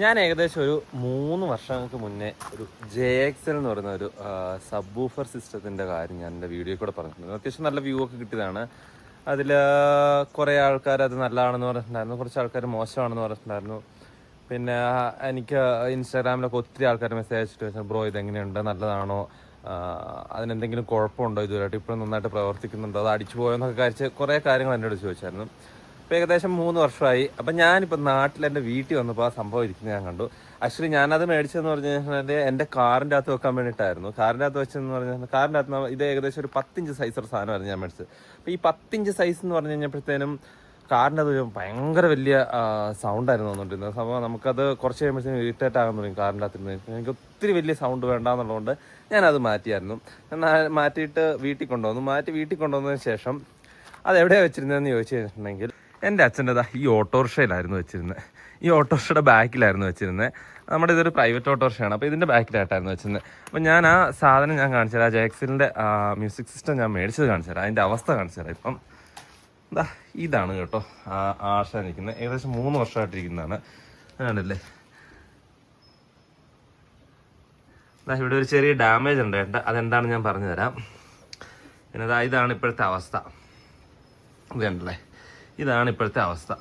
ഞാൻ ഏകദേശം ഒരു 3 വർഷങ്ങൾക്ക് മുന്നേ ഒരു JXL എന്ന് പറയുന്ന ഒരു സബ് വൂഫർ സിസ്റ്റത്തിൻ്റെ കാര്യം ഞാൻ എൻ്റെ വീഡിയോയിൽ കൂടെ പറഞ്ഞിട്ടുണ്ട്. അത്യാവശ്യം നല്ല വ്യൂ ഒക്കെ കിട്ടിയതാണ്. അതിൽ കുറേ ആൾക്കാർ അത് നല്ലതാണെന്ന് പറഞ്ഞിട്ടുണ്ടായിരുന്നു, കുറച്ച് ആൾക്കാർ മോശമാണെന്ന് പറഞ്ഞിട്ടുണ്ടായിരുന്നു. പിന്നെ എനിക്ക് ഇൻസ്റ്റാഗ്രാമിലൊക്കെ ഒത്തിരി ആൾക്കാർ മെസ്സേജ് അയച്ചിട്ട് വെച്ചാൽ ബ്രോ ഇതെങ്ങനെയുണ്ട്, നല്ലതാണോ, അതിനെന്തെങ്കിലും കുഴപ്പമുണ്ടോ, ഇതുവരെയായിട്ട് ഇപ്പോഴും നന്നായിട്ട് പ്രവർത്തിക്കുന്നുണ്ടോ, അത് അടിച്ചു പോയോ എന്നൊക്കെ കാര്യം കുറേ കാര്യങ്ങൾ എന്നോട് ചോദിച്ചായിരുന്നു. ഇപ്പോൾ ഏകദേശം 3 വർഷമായി. അപ്പം ഞാനിപ്പോൾ നാട്ടിൽ എൻ്റെ വീട്ടിൽ വന്നപ്പോൾ ആ സംഭവം ഇരിക്കുന്നത് ഞാൻ കണ്ടു. ആക്ച്വലി ഞാനത് മേടിച്ചതെന്ന് പറഞ്ഞു കഴിഞ്ഞാൽ എൻ്റെ കാറിൻ്റെ അകത്ത് വെക്കാൻ വേണ്ടിയിട്ടായിരുന്നു. കാറിൻ്റെ അകത്ത് വെച്ചതെന്ന് പറഞ്ഞാൽ കാറിൻ്റെ അകത്ത് ഇത് ഏകദേശം ഒരു 10 ഇഞ്ച് സൈസൊരു സാധനമായിരുന്നു ഞാൻ മേടിച്ചത്. അപ്പോൾ ഈ 10 ഇഞ്ച് സൈസ് എന്ന് പറഞ്ഞു കഴിഞ്ഞപ്പോഴത്തേനും കാറിൻ്റെ അത് ഭയങ്കര വലിയ സൗണ്ടായിരുന്നു തോന്നിട്ടിരുന്നത്. സംഭവം നമുക്കത് കുറച്ച് കഴിയുമ്പോഴത്തേക്കും ഇറിറ്റേറ്റ് ആകാൻ തുടങ്ങി. കാറിൻ്റെ അകത്തിരുന്ന് എനിക്ക് ഒത്തിരി വലിയ സൗണ്ട് വേണ്ടാന്നുള്ളതുകൊണ്ട് ഞാനത് മാറ്റിയായിരുന്നു. മാറ്റിയിട്ട് വീട്ടിൽ കൊണ്ടുവന്നതിന് ശേഷം അതെവിടെയാണ് വെച്ചിരുന്നതെന്ന് ചോദിച്ചു കഴിഞ്ഞിട്ടുണ്ടെങ്കിൽ എൻ്റെ അച്ഛൻ്റെ ഈ ഓട്ടോറിക്ഷയിലായിരുന്നു വെച്ചിരുന്നത്. ഈ ഓട്ടോറിക്ഷയുടെ ബാക്കിലായിരുന്നു വെച്ചിരുന്നത്. നമ്മുടെ ഇതൊരു പ്രൈവറ്റ് ഓട്ടോറിക്ഷയാണ്. അപ്പോൾ ഇതിൻ്റെ ബാക്കിലായിട്ടായിരുന്നു വെച്ചിരുന്നത്. അപ്പോൾ ഞാൻ ആ സാധനം ഞാൻ കാണിച്ചു തരാം. JXLൻ്റെ മ്യൂസിക് സിസ്റ്റം ഞാൻ മേടിച്ചത് കാണിച്ചു തരാം. അതിൻ്റെ അവസ്ഥ കാണിച്ചു തരാം. ഇപ്പം ഇതാണ് കേട്ടോ ആശ നിൽക്കുന്നത്. ഏകദേശം 3 വർഷമായിട്ടിരിക്കുന്നതാണ്. ആണല്ലേ, ഇവിടെ ഒരു ചെറിയ ഡാമേജ് ഉണ്ട് കേട്ടോ. അതെന്താണെന്ന് ഞാൻ പറഞ്ഞു തരാം. പിന്നെ ഇതാണ് ഇപ്പോഴത്തെ അവസ്ഥ. ഇത് കണ്ടല്ലേ, ഇതാണ് ഇപ്പോഴത്തെ അവസ്ഥ.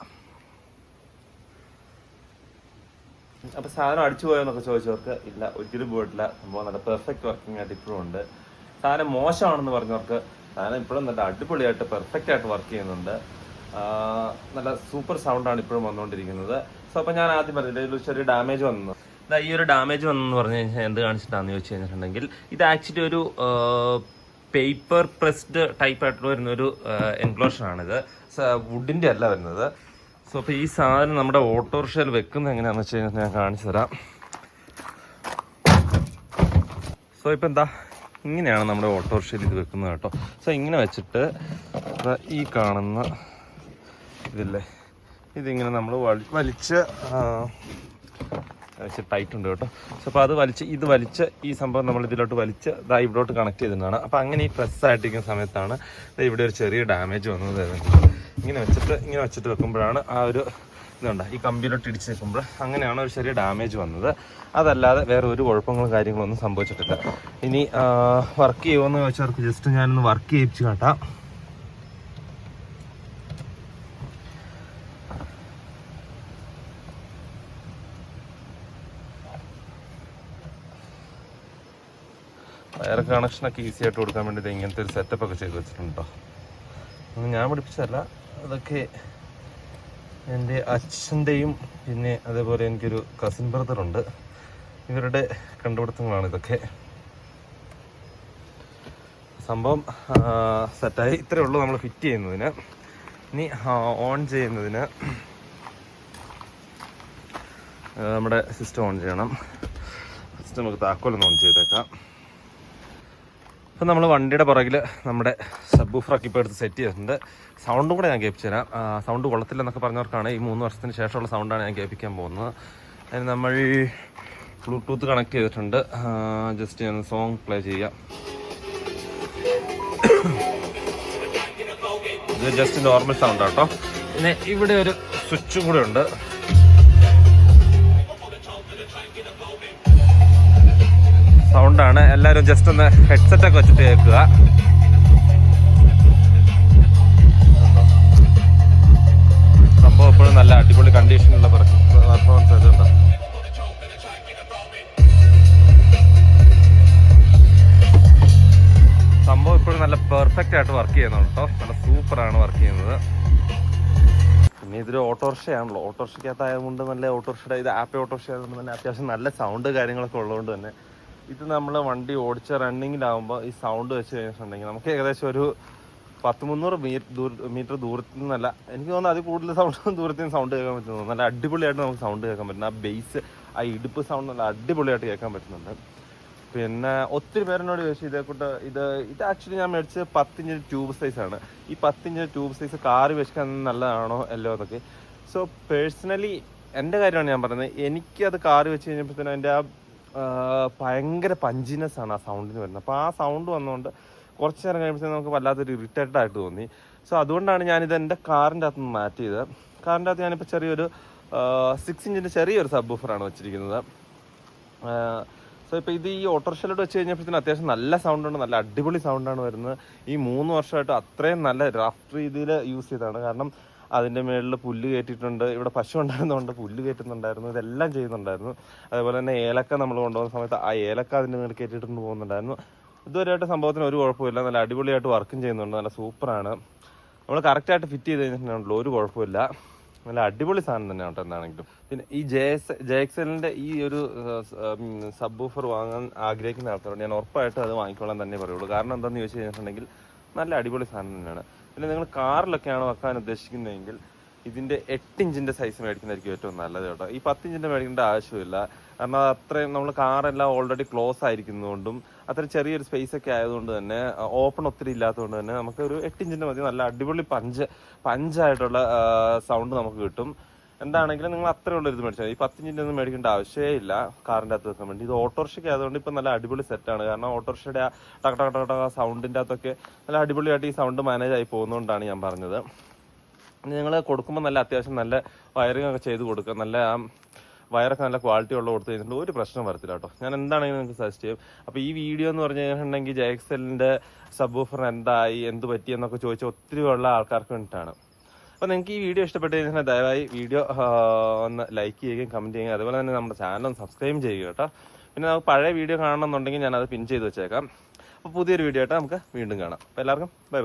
അപ്പോൾ സാധനം അടിച്ചു പോയെന്നൊക്കെ ചോദിച്ചവർക്ക് ഇല്ല, ഒരിക്കലും പോയിട്ടില്ല. സംഭവം നല്ല പെർഫെക്റ്റ് വർക്കിംഗ് ആയിട്ട് ഇപ്പോഴും ഉണ്ട്. സാധനം മോശമാണെന്ന് പറഞ്ഞവർക്ക് സാധനം ഇപ്പോഴും നല്ല അടിപൊളിയായിട്ട് പെർഫെക്റ്റ് ആയിട്ട് വർക്ക് ചെയ്യുന്നുണ്ട്. നല്ല സൂപ്പർ സൗണ്ടാണ് ഇപ്പോഴും വന്നുകൊണ്ടിരിക്കുന്നത്. സോ അപ്പോൾ ഞാൻ ആദ്യം പറഞ്ഞില്ല, ഇതിൽ ചെറിയ ഡാമേജ് വന്നു. ഈ ഒരു ഡാമേജ് വന്നെന്ന് പറഞ്ഞു കഴിഞ്ഞാൽ എന്ത് കാണിച്ചിട്ടാണെന്ന് ചോദിച്ചു കഴിഞ്ഞിട്ടുണ്ടെങ്കിൽ ഇത് ആക്ച്വലി ഒരു പേപ്പർ പ്രസ്ഡ് ടൈപ്പായിട്ടുള്ള വരുന്നൊരു എൻക്ലോഷറാണിത്. വുഡിൻ്റെ അല്ല വരുന്നത്. സോ അപ്പോൾ ഈ സാധനം നമ്മുടെ ഓട്ടോറിക്ഷയിൽ വെക്കുന്നത് എങ്ങനെയാണെന്ന് വെച്ച് കഴിഞ്ഞാൽ ഞാൻ കാണിച്ചു തരാം. സോ ഇപ്പം ഇങ്ങനെയാണ് നമ്മുടെ ഓട്ടോറിക്ഷയിൽ ഇത് വെക്കുന്നത് കേട്ടോ. സോ ഇങ്ങനെ വെച്ചിട്ട് ഈ കാണുന്ന ഇതില്ലേ, ഇതിങ്ങനെ നമ്മൾ വലിച്ച് ടൈറ്റ് ഉണ്ട് കേട്ടോ. സോ അപ്പോൾ അത് വലിച്ച് ഈ സംഭവം നമ്മൾ ഇതിലോട്ട് വലിച്ച് ഇവിടോട്ട് കണക്ട് ചെയ്തിട്ടാണ്. അപ്പോൾ അങ്ങനെ ഈ പ്രസ് ആയിട്ടിരിക്കുന്ന സമയത്താണ് ഇവിടെ ഒരു ചെറിയ ഡാമേജ് വന്നത്. ഇങ്ങനെ വെച്ചിട്ട് വെക്കുമ്പോഴാണ് ആ ഒരു ഇതുണ്ട്, ഈ കമ്പിയിലോട്ട് ഇടിച്ച് വെക്കുമ്പോൾ അങ്ങനെയാണ് ഒരു ചെറിയ ഡാമേജ് വന്നത്. അതല്ലാതെ വേറെ ഒരു കുഴപ്പങ്ങളും കാര്യങ്ങളൊന്നും സംഭവിച്ചിട്ടില്ല. ഇനി വർക്ക് ചെയ്യുമോയെന്ന് ചോദിച്ചവർക്ക് ജസ്റ്റ് ഞാനൊന്ന് വർക്ക് ചെയ്യിച്ച് കാട്ടാം. വയർ കണക്ഷനൊക്കെ ഈസി ആയിട്ട് കൊടുക്കാൻ വേണ്ടിയിട്ട് ഇങ്ങനത്തെ ഒരു സെറ്റപ്പൊക്കെ ചെയ്ത് വെച്ചിട്ടുണ്ട് കേട്ടോ. ഒന്നും ഞാൻ പഠിപ്പിച്ചതല്ല, അതൊക്കെ എൻ്റെ അച്ഛൻ്റെയും പിന്നെ അതേപോലെ എനിക്കൊരു കസിൻ ബ്രദറുണ്ട്, ഇവരുടെ കണ്ടുപിടുത്തങ്ങളാണ് ഇതൊക്കെ. സംഭവം സെറ്റായി. ഇത്രയേ ഉള്ളൂ നമ്മൾ ഫിറ്റ് ചെയ്യുന്നതിന്. ഇനി ഓൺ ചെയ്യുന്നതിന് നമ്മുടെ സിസ്റ്റം ഓൺ ചെയ്യണം. സിസ്റ്റം നമുക്ക് താക്കോലൊന്ന് ഓൺ ചെയ്തേക്കാം. അപ്പം നമ്മൾ വണ്ടിയുടെ പുറകിൽ നമ്മുടെ സബ് വൂഫറൊക്കെ ഇപ്പോൾ എടുത്ത് സെറ്റ് ചെയ്തിട്ടുണ്ട്. സൗണ്ടും കൂടെ ഞാൻ കേൾപ്പിച്ചു തരാം. സൗണ്ട് കൊള്ളത്തില്ലെന്നൊക്കെ പറഞ്ഞവർക്കാണ് ഈ 3 വർഷത്തിന് ശേഷമുള്ള സൗണ്ടാണ് ഞാൻ കേൾപ്പിക്കാൻ പോകുന്നത്. അതിന് നമ്മൾ ബ്ലൂടൂത്ത് കണക്ട് ചെയ്തിട്ടുണ്ട്. ജസ്റ്റ് ഞാൻ സോങ് പ്ലേ ചെയ്യാം. ഇത് ജസ്റ്റ് നോർമൽ സൗണ്ട് കേട്ടോ. പിന്നെ ഇവിടെ ഒരു സ്വിച്ചും കൂടെ ഉണ്ട്. സൗണ്ടാണ്. എല്ലാവരും ജസ്റ്റ് ഒന്ന് ഹെഡ്സെറ്റൊക്കെ വെച്ചിട്ട് കേൾക്കുക. സംഭവം എപ്പോഴും നല്ല അടിപൊളി കണ്ടീഷനുള്ള പെർഫോമൻസ് ആയിട്ടുണ്ട്. സംഭവം ഇപ്പോഴും നല്ല പെർഫെക്റ്റ് ആയിട്ട് വർക്ക് ചെയ്യുന്നുണ്ട് കേട്ടോ. നല്ല സൂപ്പറാണ് വർക്ക് ചെയ്യുന്നത്. പിന്നെ ഇതൊരു ഓട്ടോറിക്ഷയാണല്ലോ, ഓട്ടോറിക്ഷയ്ക്കകത്തായതുകൊണ്ട് നല്ല ഓട്ടോറിക്ഷയുടെ ഇത് ആപ്പ് ഓട്ടോറിക്ഷ ആയതുകൊണ്ട് തന്നെ അത്യാവശ്യം നല്ല സൗണ്ട് കാര്യങ്ങളൊക്കെ ഉള്ളതുകൊണ്ട് തന്നെ ഇത് നമ്മൾ വണ്ടി ഓടിച്ച റണ്ണിങ്ങിലാകുമ്പോൾ ഈ സൗണ്ട് വെച്ച് കഴിഞ്ഞിട്ടുണ്ടെങ്കിൽ നമുക്ക് ഏകദേശം ഒരു 100-300 മീറ്റർ ദൂരത്തിൽ നിന്നല്ല, എനിക്ക് തോന്നുന്നു അതിൽ കൂടുതൽ ദൂരത്തിൽ നിന്ന് സൗണ്ട് കേൾക്കാൻ പറ്റുന്നു. നല്ല അടിപൊളിയായിട്ട് നമുക്ക് സൗണ്ട് കേൾക്കാൻ പറ്റുന്നു. ആ ബേസ്, ആ ഇടുപ്പ് സൗണ്ട് നല്ല അടിപൊളിയായിട്ട് കേൾക്കാൻ പറ്റുന്നുണ്ട്. പിന്നെ ഒത്തിരി പേരെന്നോട് ചോദിച്ചു ഇതേക്കൂട്ട് ഇത് ആക്ച്വലി ഞാൻ മേടിച്ചത് 10 ഇഞ്ച് ട്യൂബ് സൈസാണ്. ഈ 10 ഇഞ്ച് ട്യൂബ് സൈസ് കാറ് വെച്ചാൽ നല്ലതാണോ അല്ലോ എന്നൊക്കെ. സോ പേഴ്സണലി എൻ്റെ കാര്യമാണ് ഞാൻ പറയുന്നത്. എനിക്കത് കാറ് വെച്ച് കഴിഞ്ഞപ്പോഴത്തേനും അതിൻ്റെ ആ ഭയങ്കര പഞ്ചിനെസ് ആണ് ആ സൗണ്ടിന് വരുന്നത്. അപ്പോൾ ആ സൗണ്ട് വന്നുകൊണ്ട് കുറച്ച് നേരം കഴിയുമ്പോഴത്തേക്കും നമുക്ക് വല്ലാത്തൊരു ഇറിറ്റേറ്റഡ് ആയിട്ട് തോന്നി. സോ അതുകൊണ്ടാണ് ഞാനിത് എൻ്റെ കാറിൻ്റെ അകത്ത് നിന്ന് മാറ്റിയത്. കാറിൻ്റെ അകത്ത് ഞാനിപ്പോൾ ചെറിയൊരു 6 ഇഞ്ചിൻ്റെ ചെറിയൊരു സബ് ബൂഫറാണ് വെച്ചിരിക്കുന്നത്. സോ ഇപ്പോൾ ഇത് ഈ ഓട്ടോറിക്ഷയിലോട്ട് വെച്ച് കഴിഞ്ഞപ്പോഴത്തേനും അത്യാവശ്യം നല്ല സൗണ്ടുണ്ട്, നല്ല അടിപൊളി സൗണ്ടാണ് വരുന്നത്. ഈ 3 വർഷമായിട്ട് അത്രയും നല്ല റഫ് രീതിയിൽ യൂസ് ചെയ്തതാണ്. കാരണം അതിൻ്റെ മുകളിൽ പുല്ല് കയറ്റിയിട്ടുണ്ട്, ഇവിടെ പശു ഉണ്ടായിരുന്നതുകൊണ്ട് പുല്ല് കയറ്റുന്നുണ്ടായിരുന്നു, ഇതെല്ലാം ചെയ്യുന്നുണ്ടായിരുന്നു. അതേപോലെ തന്നെ ഏലക്ക നമ്മൾ കൊണ്ടുപോകുന്ന സമയത്ത് ആ ഏലക്ക അതിൻ്റെ മേളിൽ കയറ്റിയിട്ടുണ്ട് പോകുന്നുണ്ടായിരുന്നു. ഇതുവരെയായിട്ട് സംഭവത്തിന് ഒരു കുഴപ്പമില്ല, നല്ല അടിപൊളിയായിട്ട് വർക്കും ചെയ്യുന്നുണ്ട്, നല്ല സൂപ്പറാണ്. നമ്മൾ കറക്റ്റായിട്ട് ഫിറ്റ് ചെയ്ത് കഴിഞ്ഞിട്ടുണ്ടല്ലോ ഒരു കുഴപ്പമില്ല, നല്ല അടിപൊളി സാധനം തന്നെയാണ് കേട്ടോ എന്താണെങ്കിലും. പിന്നെ ഈ JXL-ന്റെ ഈ ഒരു സബ് വൂഫർ വാങ്ങാൻ ആഗ്രഹിക്കുന്ന ആൾക്കാരോട് ഞാൻ ഉറപ്പായിട്ടും അത് വാങ്ങിക്കോളാൻ തന്നെ പറയുള്ളൂ. കാരണം എന്താണെന്ന് ചോദിച്ചു കഴിഞ്ഞിട്ടുണ്ടെങ്കിൽ നല്ല അടിപൊളി സാധനം തന്നെയാണ്. പിന്നെ നിങ്ങൾ കാറിലൊക്കെയാണ് വെക്കാൻ ഉദ്ദേശിക്കുന്നതെങ്കിൽ ഇതിൻ്റെ 8 ഇഞ്ചിൻ്റെ സൈസ് മേടിക്കുന്നതായിരിക്കും ഏറ്റവും നല്ലത് കേട്ടോ. ഈ 10 ഇഞ്ചിൻ്റെ മേടിക്കേണ്ട ആവശ്യമില്ല. കാരണം അത്രയും നമ്മൾ കാറെല്ലാം ഓൾറെഡി ക്ലോസ് ആയിരിക്കുന്നതുകൊണ്ടും അത്ര ചെറിയൊരു സ്പേസ് ഒക്കെ ആയതുകൊണ്ട് തന്നെ ഓപ്പൺ ഒത്തിരി ഇല്ലാത്തതുകൊണ്ട് തന്നെ നമുക്ക് ഒരു 8 ഇഞ്ചിൻ്റെ മതി. നല്ല അടിപൊളി പഞ്ചായിട്ടുള്ള സൗണ്ട് നമുക്ക് കിട്ടും. എന്താണെങ്കിലും നിങ്ങൾ അത്രയുള്ള ഇത് മേടിച്ചാൽ ഈ 10 ഇഞ്ചിൻ്റെ ഒന്നും മേടിക്കേണ്ട ആവശ്യമേ ഇല്ല കാറിൻ്റെ അകത്ത് വെക്കാൻ വേണ്ടി. ഇത് ഓട്ടോറിക്ഷയ്ക്ക് ആയതുകൊണ്ട് ഇപ്പം നല്ല അടിപൊളി സെറ്റാണ്. കാരണം ഓട്ടോറിക്ഷയുടെ ആ ടക ടക ടക ടക സൗണ്ടിൻ്റെ അകത്തൊക്കെ നല്ല അടിപൊളിയായിട്ട് ഈ സൗണ്ട് മാനേജ് ആയി പോകുന്നതുകൊണ്ടാണ് ഞാൻ പറഞ്ഞത്. നിങ്ങൾ കൊടുക്കുമ്പോൾ നല്ല അത്യാവശ്യം നല്ല വയറിംഗ് ഒക്കെ ചെയ്ത് കൊടുക്കുക. നല്ല വയറൊക്കെ നല്ല ക്വാളിറ്റി ഉള്ള കൊടുത്തു കഴിഞ്ഞിട്ട് ഒരു പ്രശ്നം വരത്തില്ല കേട്ടോ. ഞാൻ എന്താണെങ്കിലും നിങ്ങൾക്ക് സജസ്റ്റ് ചെയ്യും. അപ്പോൾ ഈ വീഡിയോ എന്ന് പറഞ്ഞു കഴിഞ്ഞിട്ടുണ്ടെങ്കിൽ JXL-ന്റെ സബ് വൂഫറിന് എന്തായി, എന്ത് പറ്റിയെന്നൊക്കെ ചോദിച്ചാൽ ഒത്തിരി ഉള്ള ആൾക്കാർക്ക് വേണ്ടിയിട്ടാണ്. അപ്പോൾ നിങ്ങൾക്ക് ഈ വീഡിയോ ഇഷ്ടപ്പെട്ട് കഴിഞ്ഞാൽ ദയവായി വീഡിയോ ഒന്ന് ലൈക്ക് ചെയ്യുകയും കമൻറ്റ് ചെയ്യുകയും അതുപോലെ തന്നെ നമ്മുടെ ചാനൽ ഒന്ന് സബ്സ്ക്രൈബ് ചെയ്യുക കേട്ടോ. പിന്നെ നമുക്ക് പഴയ വീഡിയോ കാണണമെന്നുണ്ടെങ്കിൽ ഞാനത് പിൻ ചെയ്ത് വെച്ചേക്കാം. അപ്പോൾ പുതിയൊരു വീഡിയോ ആയിട്ട് നമുക്ക് വീണ്ടും കാണാം. അപ്പോൾ എല്ലാവർക്കും ബൈ ബൈ.